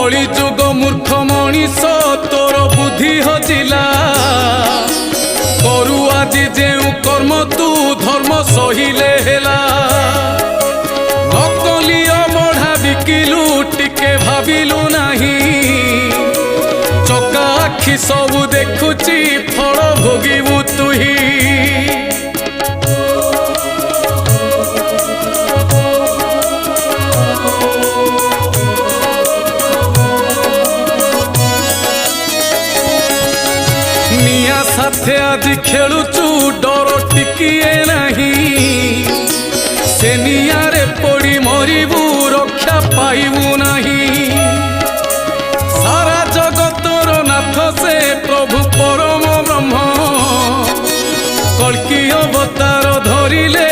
कली जुग मूर्ख मनीष तोर बुद्धि हजिला करू आज जेउ कर्म तू धर्म सहिले हेला नकली अमढ़ा बिकिलु टिके भाविलु नाही चका आखि सबु देखुची फल भोगिबु तुही साथे आज खेलुचु डर टिकिए नहीं से नियारे पड़ी मरिबू रक्षा पाइबू नहीं सारा जगतर नाथ से प्रभु परम ब्रह्म कल्कि अवतार धरिले